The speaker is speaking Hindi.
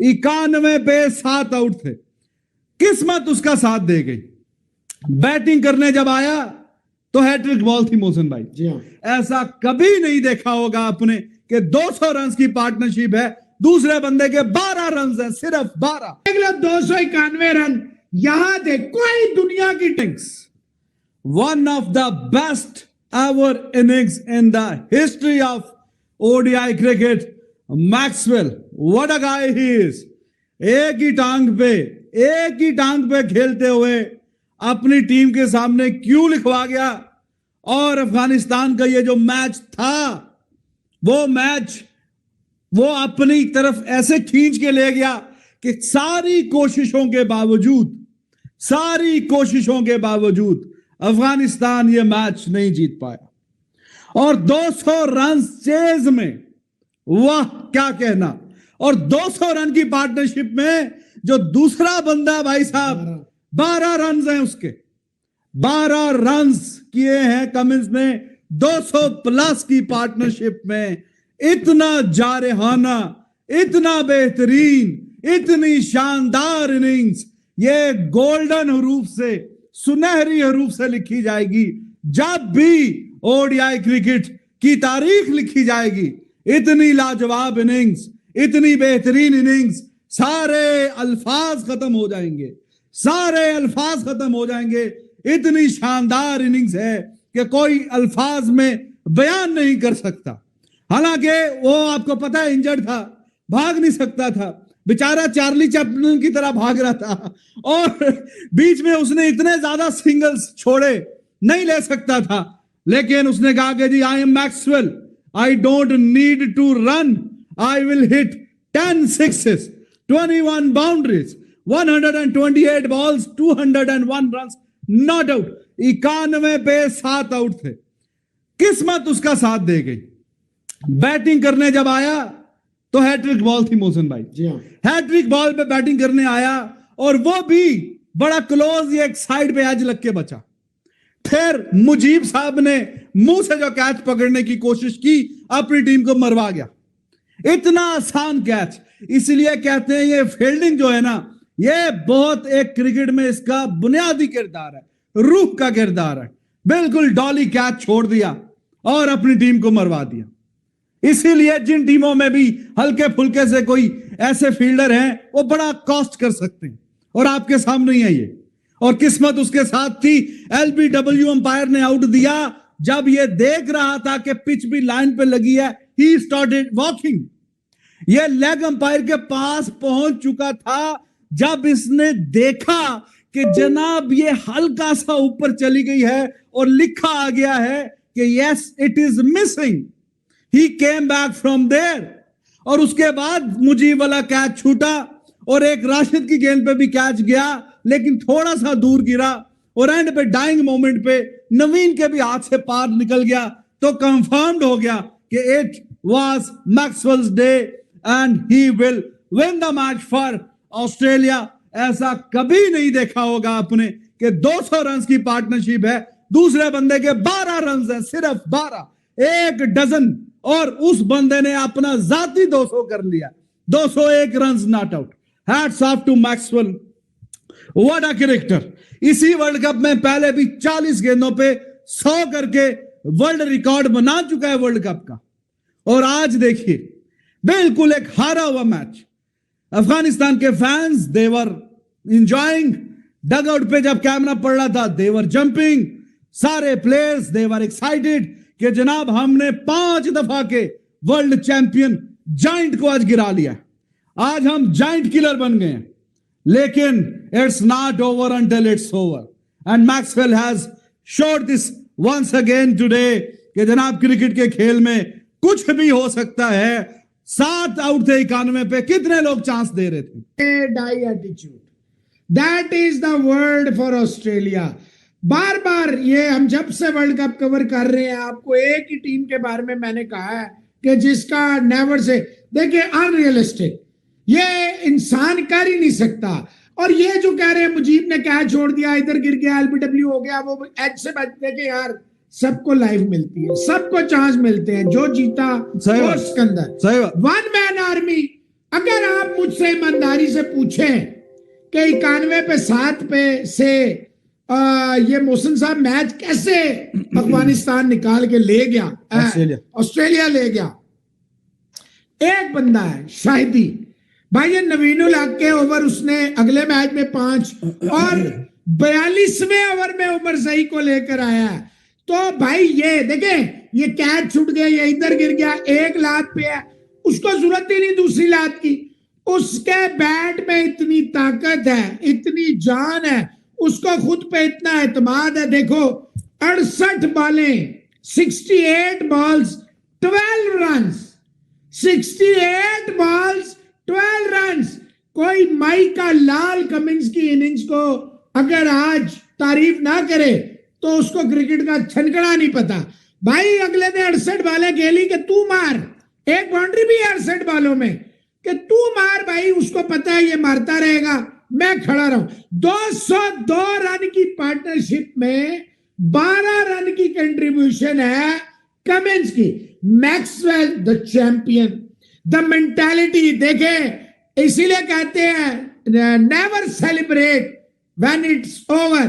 91 पे 7 आउट थे। किस्मत उसका साथ दे गई। बैटिंग करने जब आया तो हैट्रिक बॉल थी मोहसिन भाई। जी हाँ, ऐसा कभी नहीं देखा होगा आपने कि 200 रन की पार्टनरशिप है, दूसरे बंदे के 12 रन हैं, सिर्फ 12। 291 रन यहां थे, कोई दुनिया की innings. One of the best ever innings in the history of ODI cricket. Maxwell, what a guy he is. एक ही टांग पे खेलते हुए अपनी टीम के सामने क्यों लिखवा गया। और अफगानिस्तान का ये जो मैच था, वो मैच वो अपनी तरफ ऐसे खींच के ले गया कि सारी कोशिशों के बावजूद अफगानिस्तान ये मैच नहीं जीत पाया। और 200 रन चेज में, वाह क्या कहना। और 200 रन की पार्टनरशिप में जो दूसरा बंदा भाई साहब 12 रन हैं, उसके 12 रन किए हैं कमिंस ने 200 प्लस की पार्टनरशिप में। इतना जारहाना, इतना बेहतरीन, इतनी शानदार इनिंग्स ये गोल्डन हरूफ से, सुनहरी हरूफ से लिखी जाएगी। जब भी ओडीआई क्रिकेट की तारीख लिखी जाएगी, इतनी लाजवाब इनिंग्स, इतनी बेहतरीन इनिंग्स, सारे अल्फाज खत्म हो जाएंगे। इतनी शानदार इनिंग्स है कि कोई अल्फाज में बयान नहीं कर सकता। हालांकि वो आपको पता है इंजर्ड था, भाग नहीं सकता था बेचारा, चार्ली चैपलिन की तरह भाग रहा था, और बीच में उसने इतने ज्यादा सिंगल्स छोड़े, नहीं ले सकता था। लेकिन उसने कहा कि जी I am Maxwell, I don't need to run, I will hit 10 sixes, 21 boundaries, 128 balls, 201 run, not out. 91 पे 7 आउट थे। किस्मत उसका साथ दे गई। बैटिंग करने जब आया तो हैट्रिक बॉल थी मोहसिन भाई। जी हाँ, हैट्रिक बॉल पे बैटिंग करने आया, और वो भी बड़ा क्लोज, एक साइड पे एज लग के बचा। फिर मुजीब साहब ने मुंह से जो कैच पकड़ने की कोशिश की, अपनी टीम को मरवा गया। इतना आसान कैच, इसलिए कहते हैं ये फील्डिंग जो है ना, ये बहुत एक क्रिकेट में इसका बुनियादी किरदार है, रूह का किरदार है। बिल्कुल डॉली कैच छोड़ दिया और अपनी टीम को मरवा दिया। इसीलिए जिन टीमों में भी हल्के फुल्के से कोई ऐसे फील्डर हैं, वो बड़ा कॉस्ट कर सकते हैं, और आपके सामने ही है ये। और किस्मत उसके साथ थी। एलबीडब्ल्यू अंपायर ने आउट दिया। जब ये देख रहा था कि पिच भी लाइन पे लगी है, ही स्टार्टेड वॉकिंग। ये लेग अंपायर के पास पहुंच चुका था। जब इसने देखा कि जनाब ये हल्का सा ऊपर चली गई है और लिखा आ गया है कि yes it is missing, he came back from there. और उसके बाद मुजीब वाला कैच छूटा, और एक राशिद की गेंद पे भी कैच गया, लेकिन थोड़ा सा दूर गिरा, और एंड पे डाइंग मोमेंट पे नवीन के भी हाथ से पार निकल गया। तो कंफर्म्ड हो गया कि it was Maxwell's day and he will win the match for Australia. ऐसा कभी नहीं देखा होगा आपने कि 200 रन की पार्टनरशिप है, दूसरे बंदे के 12 रन हैं, सिर्फ 12, एक डजन, और उस बंदे ने अपना जाती 200 कर लिया। 201 run not out. Hats off to Maxwell, what a character. इसी वर्ल्ड कप में पहले भी 40 गेंदों पे 100 करके वर्ल्ड रिकॉर्ड बना चुका है वर्ल्ड कप का। और आज देखिए, बिल्कुल एक हारा हुआ मैच। अफगानिस्तान के फैंस देवर एंजॉयिंग, डग आउट पे जब कैमरा पड़ रहा था देवर जंपिंग, सारे प्लेयर्स देवर एक्साइटेड कि जनाब हमने 5 दफा के वर्ल्ड चैंपियन जाइंट को आज गिरा लिया, आज हम जाइंट किलर बन गए हैं। लेकिन it's not over until it's over, and Maxwell has showed this once again today कि जनाब क्रिकेट के खेल में कुछ भी हो सकता है। 7 आउट थे 91 पे, कितने लोग चांस दे रहे थे। Die attitude, that is the word for Australia. बार बार ये हम जब से वर्ल्ड कप कवर कर रहे हैं, आपको एक ही टीम के बारे में मैंने कहा है कि जिसका नेवर से, देखिए अनरियलिस्टिक, ये इंसान कर ही नहीं सकता। और ये जो कह रहे हैं मुजीब ने कैच छोड़ दिया, इधर गिर गया, एलबीडब्ल्यू हो गया, वो एज से बचते कि यार सबको लाइफ मिलती है, सबको चांस मिलते हैं, जो जीता वो सिकंदर। वन मैन आर्मी अगर आप मुझसे ईमानदारी से पूछें कि 91 पे 7 पे से ये मोहसिन साहब मैच कैसे अफगानिस्तान निकाल के ले गया, ऑस्ट्रेलिया ले गया। एक बंदा है शाहिदी भाई, ये नवीनुल हक के ओवर उसने अगले मैच में 5 और 42वें ओवर में उमर सही को लेकर आया है। तो भाई ये देखें, ये कैच छूट गया, ये इधर गिर गया, एक लात पे है, उसको जरूरत ही नहीं दूसरी लात की। उसके बैट में इतनी ताकत है, इतनी जान है, उसको खुद पे इतना एतमाद है। देखो 68 बॉलें, 68 बॉल्स 12 रन, 68 बॉल्स 12 रन। कोई माइका लाल कमिंस की इनिंग्स को अगर आज तारीफ ना करे तो उसको क्रिकेट का छनकड़ा नहीं पता। भाई अगले ने 68 बालें खेली कि तू मार, एक बाउंड्री भी 68 बालों में कि तू मार भाई, उसको पता है ये मारता रहेगा, मैं खड़ा रहूं। 202 रन की पार्टनरशिप में 12 रन की कंट्रीब्यूशन है कमिंस की। Maxwell the champion, the mentality देखे, इसीलिए कहते हैं never celebrate when it's over.